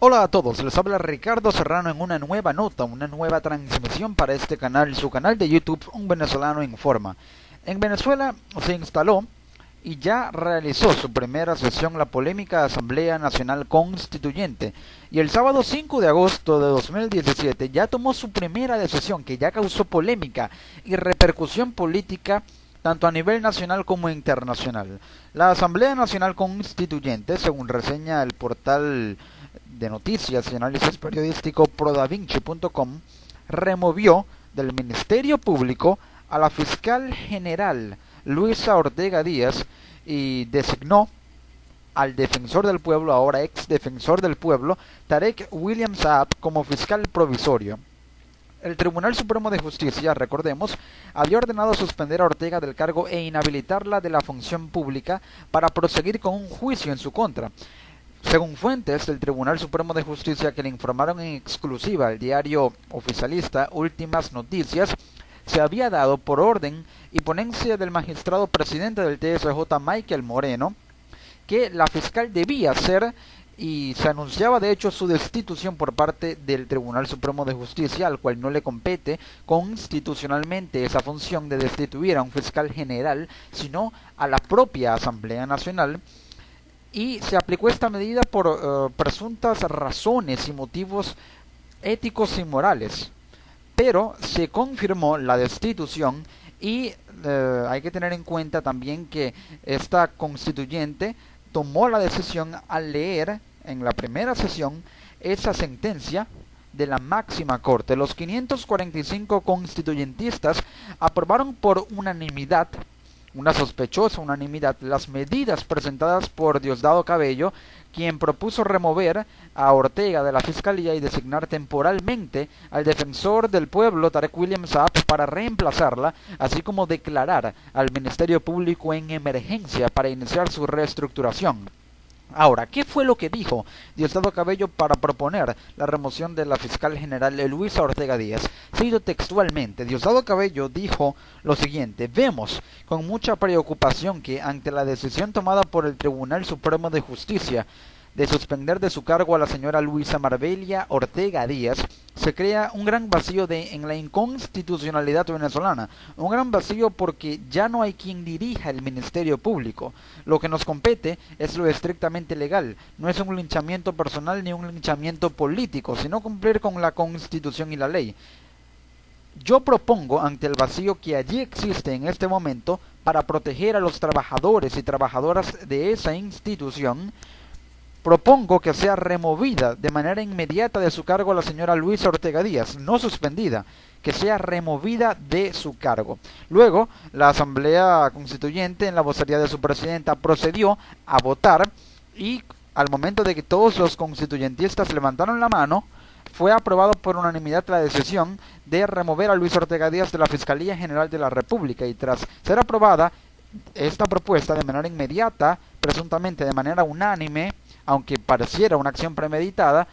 Hola a todos, les habla Ricardo Serrano en una nueva nota, una nueva transmisión para este canal, su canal de YouTube, Un Venezolano Informa. En Venezuela se instaló y ya realizó su primera sesión la polémica Asamblea Nacional Constituyente, y el sábado 5 de agosto de 2017 ya tomó su primera decisión que ya causó polémica y repercusión política tanto a nivel nacional como internacional. La Asamblea Nacional Constituyente, según reseña el portal de noticias y análisis periodístico prodavinci.com, removió del Ministerio Público a la fiscal general Luisa Ortega Díaz y designó al defensor del pueblo, ahora ex defensor del pueblo, Tarek William Saab, como fiscal provisorio. El Tribunal Supremo de Justicia, recordemos, había ordenado suspender a Ortega del cargo e inhabilitarla de la función pública para proseguir con un juicio en su contra. Según fuentes del Tribunal Supremo de Justicia que le informaron en exclusiva al diario oficialista Últimas Noticias, se había dado por orden y ponencia del magistrado presidente del TSJ, Michael Moreno, que la fiscal debía ser, y se anunciaba de hecho su destitución por parte del Tribunal Supremo de Justicia, al cual no le compete constitucionalmente esa función de destituir a un fiscal general, sino a la propia Asamblea Nacional. Y se aplicó esta medida por presuntas razones y motivos éticos y morales. Pero se confirmó la destitución y hay que tener en cuenta también que esta constituyente tomó la decisión al leer en la primera sesión esa sentencia de la máxima corte. Los 545 constituyentistas aprobaron por unanimidad, una sospechosa unanimidad, las medidas presentadas por Diosdado Cabello, quien propuso remover a Ortega de la Fiscalía y designar temporalmente al defensor del pueblo, Tarek William Saab, para reemplazarla, así como declarar al Ministerio Público en emergencia para iniciar su reestructuración. Ahora, ¿qué fue lo que dijo Diosdado Cabello para proponer la remoción de la fiscal general Luisa Ortega Díaz? Cito textualmente, Diosdado Cabello dijo lo siguiente: vemos con mucha preocupación que ante la decisión tomada por el Tribunal Supremo de Justicia de suspender de su cargo a la señora Luisa Marbelia Ortega Díaz, se crea un gran vacío en la inconstitucionalidad venezolana, un gran vacío porque ya no hay quien dirija el Ministerio Público. Lo que nos compete es lo estrictamente legal, no es un linchamiento personal ni un linchamiento político, sino cumplir con la Constitución y la ley. Yo propongo, ante el vacío que allí existe en este momento, para proteger a los trabajadores y trabajadoras de esa institución, propongo que sea removida de manera inmediata de su cargo la señora Luisa Ortega Díaz, no suspendida, que sea removida de su cargo. Luego, la Asamblea Constituyente, en la vocería de su presidenta, procedió a votar y al momento de que todos los constituyentistas levantaron la mano, fue aprobado por unanimidad la decisión de remover a Luisa Ortega Díaz de la Fiscalía General de la República, y tras ser aprobada esta propuesta de manera inmediata, presuntamente de manera unánime, aunque pareciera una acción premeditada,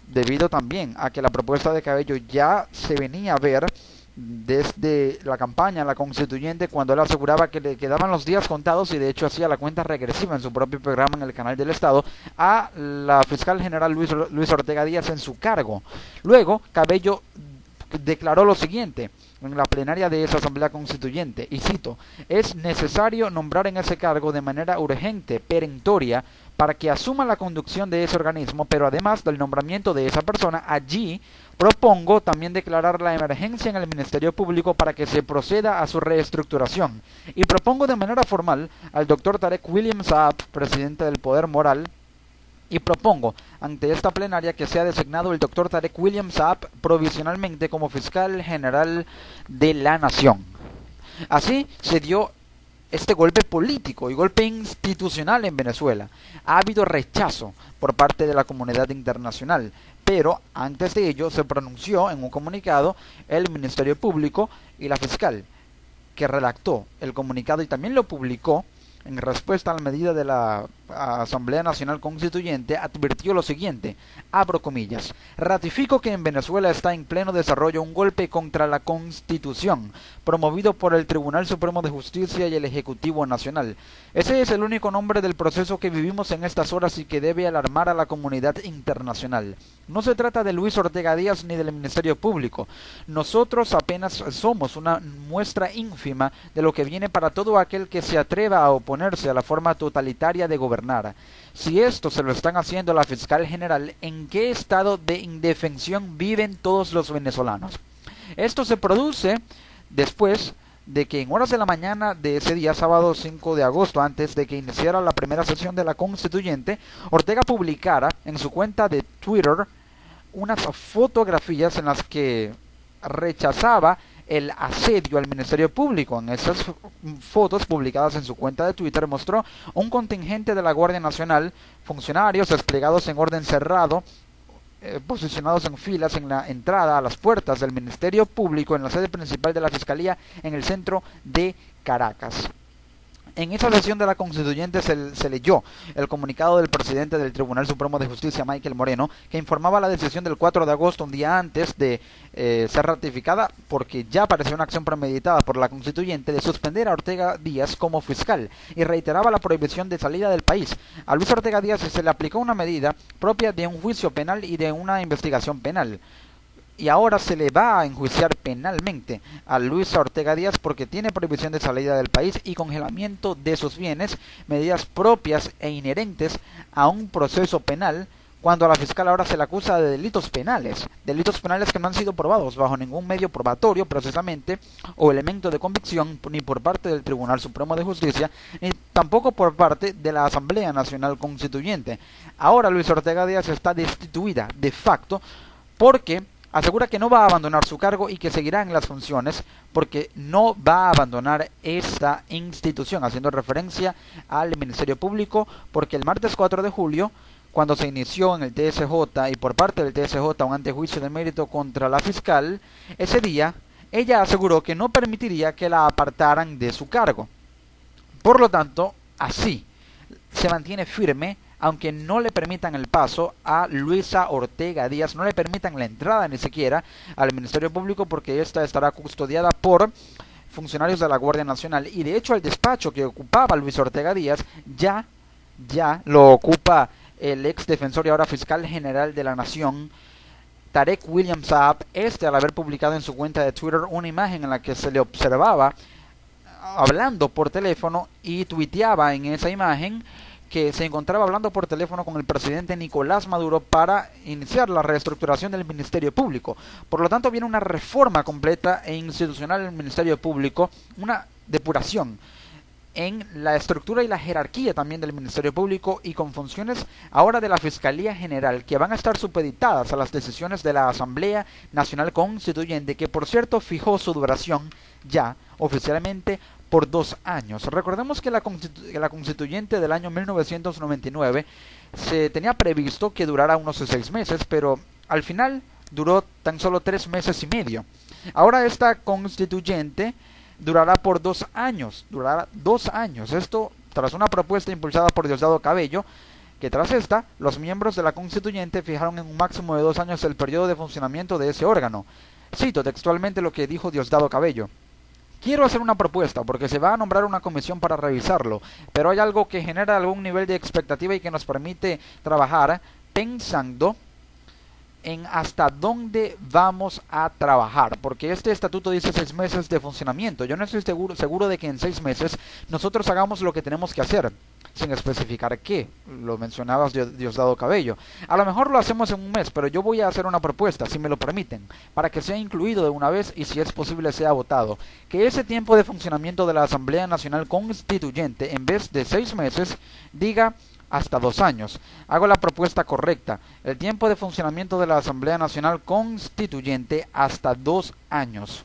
debido también a que la propuesta de Cabello ya se venía a ver desde la campaña la constituyente, cuando él aseguraba que le quedaban los días contados, y de hecho hacía la cuenta regresiva en su propio programa en el canal del Estado, a la fiscal general Luisa Ortega Díaz en su cargo. Luego Cabello declaró lo siguiente en la plenaria de esa Asamblea Constituyente, y cito: es necesario nombrar en ese cargo de manera urgente, perentoria, para que asuma la conducción de ese organismo, pero además del nombramiento de esa persona, allí propongo también declarar la emergencia en el Ministerio Público para que se proceda a su reestructuración, y propongo de manera formal al doctor Tarek William Saab, presidente del Poder Moral, y propongo ante esta plenaria que sea designado el doctor Tarek William Saab provisionalmente como fiscal general de la Nación. Así se dio este golpe político y golpe institucional en Venezuela. Ha habido rechazo por parte de la comunidad internacional, pero antes de ello se pronunció en un comunicado el Ministerio Público y la fiscal, que redactó el comunicado y también lo publicó en respuesta a la medida de la Asamblea Nacional Constituyente advirtió lo siguiente, abro comillas, ratifico que en Venezuela está en pleno desarrollo un golpe contra la Constitución, promovido por el Tribunal Supremo de Justicia y el Ejecutivo Nacional. Ese es el único nombre del proceso que vivimos en estas horas y que debe alarmar a la comunidad internacional. No se trata de Luis Ortega Díaz ni del Ministerio Público. Nosotros apenas somos una muestra ínfima de lo que viene para todo aquel que se atreva a oponerse a la forma totalitaria de gobernar. Si esto se lo están haciendo a la fiscal general, ¿en qué estado de indefensión viven todos los venezolanos? Esto se produce después de que en horas de la mañana de ese día, sábado 5 de agosto, antes de que iniciara la primera sesión de la Constituyente, Ortega publicara en su cuenta de Twitter unas fotografías en las que rechazaba el asedio al Ministerio Público. En esas fotos publicadas en su cuenta de Twitter mostró un contingente de la Guardia Nacional, funcionarios desplegados en orden cerrado, posicionados en filas en la entrada a las puertas del Ministerio Público en la sede principal de la Fiscalía en el centro de Caracas. En esa sesión de la Constituyente se leyó el comunicado del presidente del Tribunal Supremo de Justicia, Michael Moreno, que informaba la decisión del 4 de agosto, un día antes de ser ratificada, porque ya parecía una acción premeditada por la Constituyente de suspender a Ortega Díaz como fiscal, y reiteraba la prohibición de salida del país. A Luis Ortega Díaz se le aplicó una medida propia de un juicio penal y de una investigación penal. Y ahora se le va a enjuiciar penalmente a Luis Ortega Díaz porque tiene prohibición de salida del país y congelamiento de sus bienes, medidas propias e inherentes a un proceso penal, cuando a la fiscal ahora se le acusa de delitos penales que no han sido probados bajo ningún medio probatorio precisamente o elemento de convicción, ni por parte del Tribunal Supremo de Justicia, ni tampoco por parte de la Asamblea Nacional Constituyente. Ahora Luis Ortega Díaz está destituida de facto porque asegura que no va a abandonar su cargo y que seguirá en las funciones porque no va a abandonar esta institución, haciendo referencia al Ministerio Público, porque el martes 4 de julio, cuando se inició en el TSJ y por parte del TSJ un antejuicio de mérito contra la fiscal, ese día ella aseguró que no permitiría que la apartaran de su cargo. Por lo tanto, así se mantiene firme, aunque no le permitan el paso a Luisa Ortega Díaz, no le permitan la entrada ni siquiera al Ministerio Público, porque esta estará custodiada por funcionarios de la Guardia Nacional, y de hecho el despacho que ocupaba Luis Ortega Díaz ya lo ocupa el ex defensor y ahora fiscal general de la Nación, Tarek William Saab, al haber publicado en su cuenta de Twitter una imagen en la que se le observaba hablando por teléfono, y tuiteaba en esa imagen que se encontraba hablando por teléfono con el presidente Nicolás Maduro para iniciar la reestructuración del Ministerio Público. Por lo tanto, viene una reforma completa e institucional del Ministerio Público, una depuración en la estructura y la jerarquía también del Ministerio Público, y con funciones ahora de la Fiscalía General, que van a estar supeditadas a las decisiones de la Asamblea Nacional Constituyente, que por cierto fijó su duración ya oficialmente por 2 años. Recordemos que la Constituyente del año 1999 se tenía previsto que durara unos 6 meses, pero al final duró tan solo 3 meses y medio. Ahora esta Constituyente durará por 2 años, esto tras una propuesta impulsada por Diosdado Cabello, que tras esta, los miembros de la Constituyente fijaron en un máximo de 2 años el periodo de funcionamiento de ese órgano. Cito textualmente lo que dijo Diosdado Cabello: quiero hacer una propuesta porque se va a nombrar una comisión para revisarlo, pero hay algo que genera algún nivel de expectativa y que nos permite trabajar pensando en hasta dónde vamos a trabajar, porque este estatuto dice 6 meses de funcionamiento. Yo no estoy seguro de que en 6 meses nosotros hagamos lo que tenemos que hacer, sin especificar qué. Lo mencionabas Diosdado Cabello. A lo mejor lo hacemos en 1 mes, pero yo voy a hacer una propuesta, si me lo permiten, para que sea incluido de una vez y, si es posible, sea votado. Que ese tiempo de funcionamiento de la Asamblea Nacional Constituyente, en vez de 6 meses, diga hasta 2 años. Hago la propuesta correcta: el tiempo de funcionamiento de la Asamblea Nacional Constituyente hasta 2 años.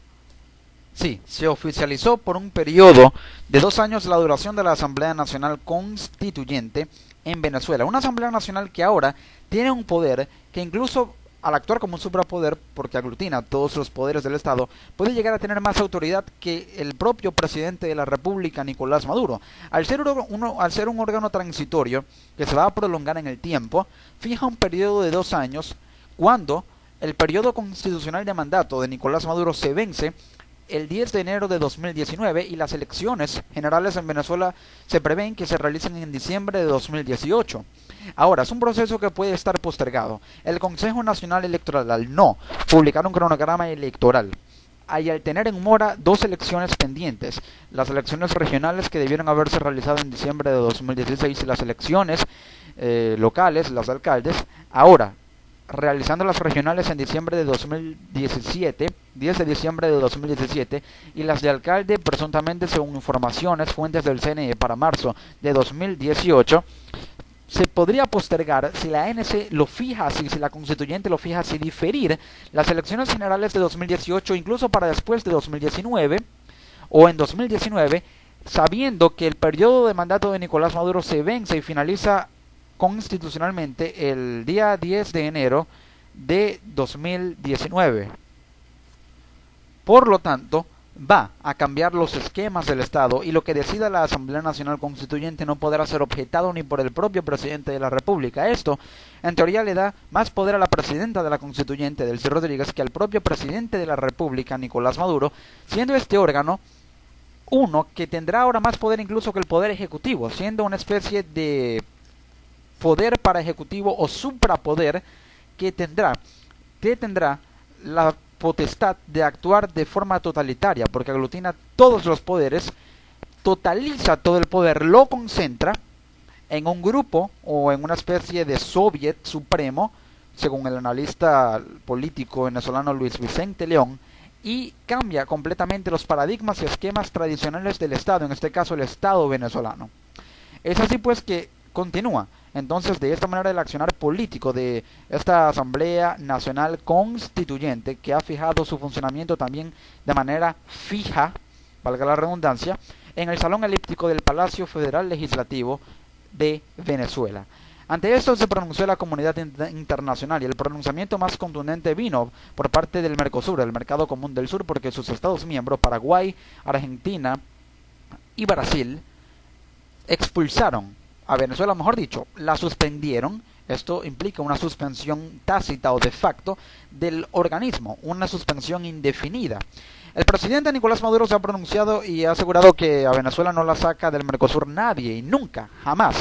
Sí, se oficializó por un periodo de 2 años la duración de la Asamblea Nacional Constituyente en Venezuela. Una Asamblea Nacional que ahora tiene un poder que incluso al actuar como un suprapoder, porque aglutina todos los poderes del Estado, puede llegar a tener más autoridad que el propio presidente de la República, Nicolás Maduro. Al ser un órgano transitorio que se va a prolongar en el tiempo, fija un periodo de 2 años cuando el periodo constitucional de mandato de Nicolás Maduro se vence el 10 de enero de 2019 y las elecciones generales en Venezuela se prevén que se realicen en diciembre de 2018. Ahora, es un proceso que puede estar postergado. El Consejo Nacional Electoral, al no publicar un cronograma electoral, y al tener en mora 2 elecciones pendientes, las elecciones regionales que debieron haberse realizado en diciembre de 2016 y las elecciones locales, las de alcaldes, ahora realizando las regionales en diciembre de 2017, 10 de diciembre de 2017, y las de alcalde presuntamente según informaciones, fuentes del CNE para marzo de 2018, se podría postergar si la ANC lo fija así, si la constituyente lo fija así, diferir las elecciones generales de 2018 incluso para después de 2019 o en 2019, sabiendo que el periodo de mandato de Nicolás Maduro se vence y finaliza constitucionalmente el día 10 de enero de 2019. Por lo tanto, va a cambiar los esquemas del Estado y lo que decida la Asamblea Nacional Constituyente no podrá ser objetado ni por el propio presidente de la República. Esto, en teoría, le da más poder a la presidenta de la Constituyente, Delcy Rodríguez, que al propio presidente de la República, Nicolás Maduro, siendo este órgano uno que tendrá ahora más poder incluso que el Poder Ejecutivo, siendo una especie de poder para ejecutivo o suprapoder que tendrá la potestad de actuar de forma totalitaria, porque aglutina todos los poderes, totaliza todo el poder, lo concentra en un grupo o en una especie de soviet supremo, según el analista político venezolano Luis Vicente León, y cambia completamente los paradigmas y esquemas tradicionales del Estado, en este caso el Estado venezolano. Es así pues que continúa entonces de esta manera el accionar político de esta Asamblea Nacional Constituyente, que ha fijado su funcionamiento también de manera fija, valga la redundancia, en el Salón Elíptico del Palacio Federal Legislativo de Venezuela. Ante esto se pronunció la comunidad internacional y el pronunciamiento más contundente vino por parte del Mercosur, el Mercado Común del Sur, porque sus Estados miembros, Paraguay, Argentina y Brasil, expulsaron a Venezuela, mejor dicho, la suspendieron. Esto implica una suspensión tácita o de facto del organismo, una suspensión indefinida. El presidente Nicolás Maduro se ha pronunciado y ha asegurado que a Venezuela no la saca del Mercosur nadie y nunca, jamás.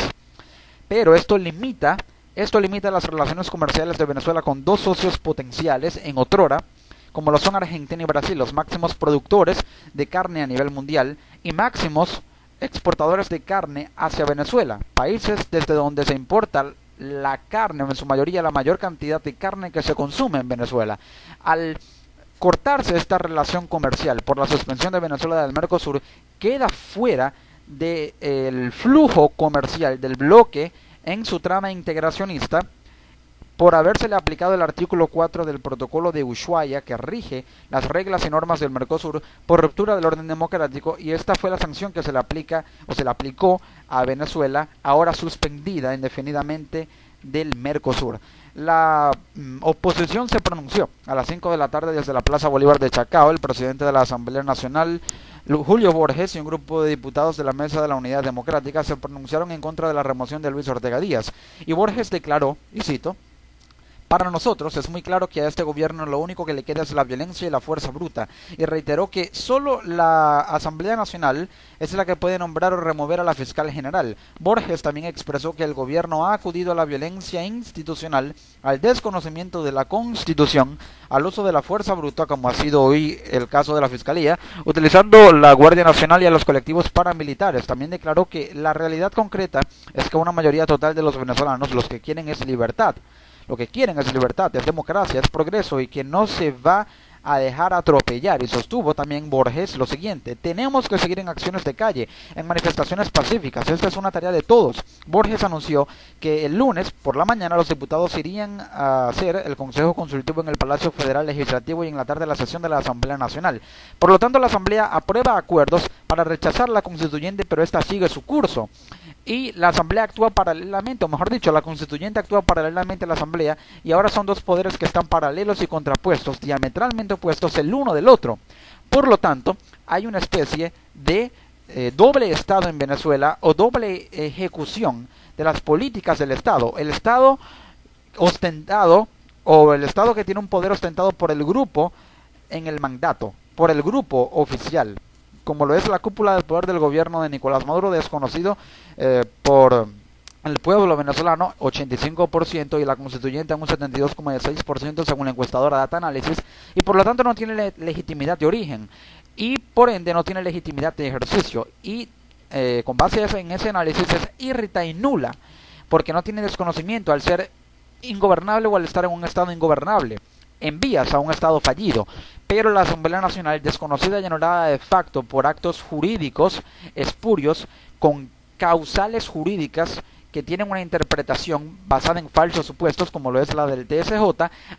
Pero esto limita las relaciones comerciales de Venezuela con 2 socios potenciales en otrora, como lo son Argentina y Brasil, los máximos productores de carne a nivel mundial y máximos exportadores de carne hacia Venezuela, países desde donde se importa la carne, en su mayoría la mayor cantidad de carne que se consume en Venezuela. Al cortarse esta relación comercial por la suspensión de Venezuela del Mercosur, queda fuera del flujo comercial del bloque en su trama integracionista, por habérsele aplicado el artículo 4 del protocolo de Ushuaia que rige las reglas y normas del Mercosur por ruptura del orden democrático, y esta fue la sanción que se le aplica o se le aplicó a Venezuela, ahora suspendida indefinidamente del Mercosur. La oposición se pronunció a las 5 de la tarde desde la Plaza Bolívar de Chacao. El presidente de la Asamblea Nacional, Julio Borges, y un grupo de diputados de la Mesa de la Unidad Democrática se pronunciaron en contra de la remoción de Luis Ortega Díaz. Y Borges declaró, y cito: "Para nosotros es muy claro que a este gobierno lo único que le queda es la violencia y la fuerza bruta", y reiteró que solo la Asamblea Nacional es la que puede nombrar o remover a la fiscal general. Borges también expresó que el gobierno ha acudido a la violencia institucional, al desconocimiento de la Constitución, al uso de la fuerza bruta, como ha sido hoy el caso de la Fiscalía, utilizando la Guardia Nacional y a los colectivos paramilitares. También declaró que la realidad concreta es que una mayoría total de los venezolanos lo que quieren es libertad. Lo que quieren es libertad, es democracia, es progreso, y que no se va a dejar atropellar. Y sostuvo también Borges lo siguiente: tenemos que seguir en acciones de calle, en manifestaciones pacíficas. Esta es una tarea de todos. Borges anunció que el lunes por la mañana los diputados irían a hacer el Consejo Consultivo en el Palacio Federal Legislativo y en la tarde la sesión de la Asamblea Nacional. Por lo tanto, la Asamblea aprueba acuerdos para rechazar la constituyente, pero esta sigue su curso. Y la Asamblea actúa paralelamente, o mejor dicho, la Constituyente actúa paralelamente a la Asamblea, y ahora son dos poderes que están paralelos y contrapuestos, diametralmente opuestos el uno del otro. Por lo tanto, hay una especie de doble Estado en Venezuela, o doble ejecución de las políticas del Estado. El Estado ostentado, o el Estado que tiene un poder ostentado por el grupo en el mandato, por el grupo oficial, como lo es la cúpula del poder del gobierno de Nicolás Maduro, desconocido por el pueblo venezolano, 85%, y la constituyente en un 72,6% según la encuestadora Data Analysis, y por lo tanto no tiene legitimidad de origen, y por ende no tiene legitimidad de ejercicio, y con base en ese análisis es irrita y nula, porque no tiene desconocimiento al ser ingobernable o al estar en un estado ingobernable. Envías a un estado fallido, pero la Asamblea Nacional, desconocida y anulada de facto por actos jurídicos espurios, con causales jurídicas que tienen una interpretación basada en falsos supuestos, como lo es la del TSJ,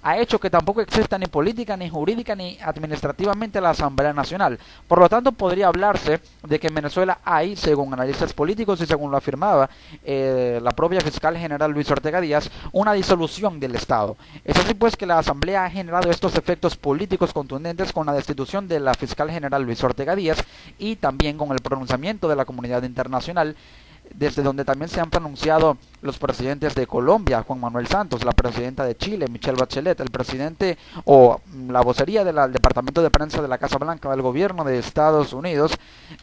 ha hecho que tampoco exista ni política, ni jurídica, ni administrativamente la Asamblea Nacional. Por lo tanto, podría hablarse de que en Venezuela hay, según analistas políticos y según lo afirmaba la propia fiscal general Luis Ortega Díaz, una disolución del Estado. Es así pues que la Asamblea ha generado estos efectos políticos contundentes con la destitución de la fiscal general Luis Ortega Díaz, y también con el pronunciamiento de la comunidad internacional, desde donde también se han pronunciado los presidentes de Colombia, Juan Manuel Santos, la presidenta de Chile, Michelle Bachelet, el presidente o la vocería del Departamento de Prensa de la Casa Blanca del gobierno de Estados Unidos,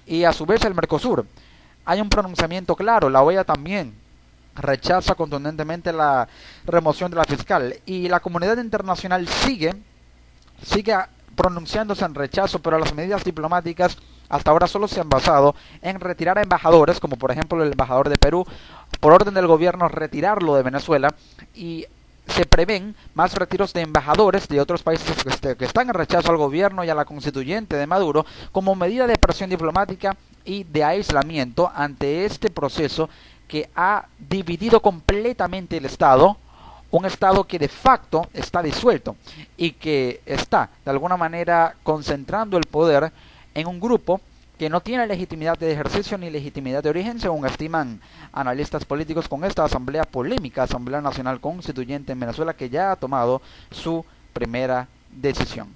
y a su vez el Mercosur. Hay un pronunciamiento claro, la OEA también rechaza contundentemente la remoción de la fiscal, y la comunidad internacional sigue pronunciándose en rechazo, pero las medidas diplomáticas hasta ahora solo se han basado en retirar a embajadores, como por ejemplo el embajador de Perú, por orden del gobierno retirarlo de Venezuela, y se prevén más retiros de embajadores de otros países que están en rechazo al gobierno y a la constituyente de Maduro, como medida de presión diplomática y de aislamiento ante este proceso que ha dividido completamente el Estado, un Estado que de facto está disuelto y que está de alguna manera concentrando el poder en un grupo que no tiene legitimidad de ejercicio ni legitimidad de origen, según estiman analistas políticos, con esta asamblea polémica, Asamblea Nacional Constituyente en Venezuela, que ya ha tomado su primera decisión.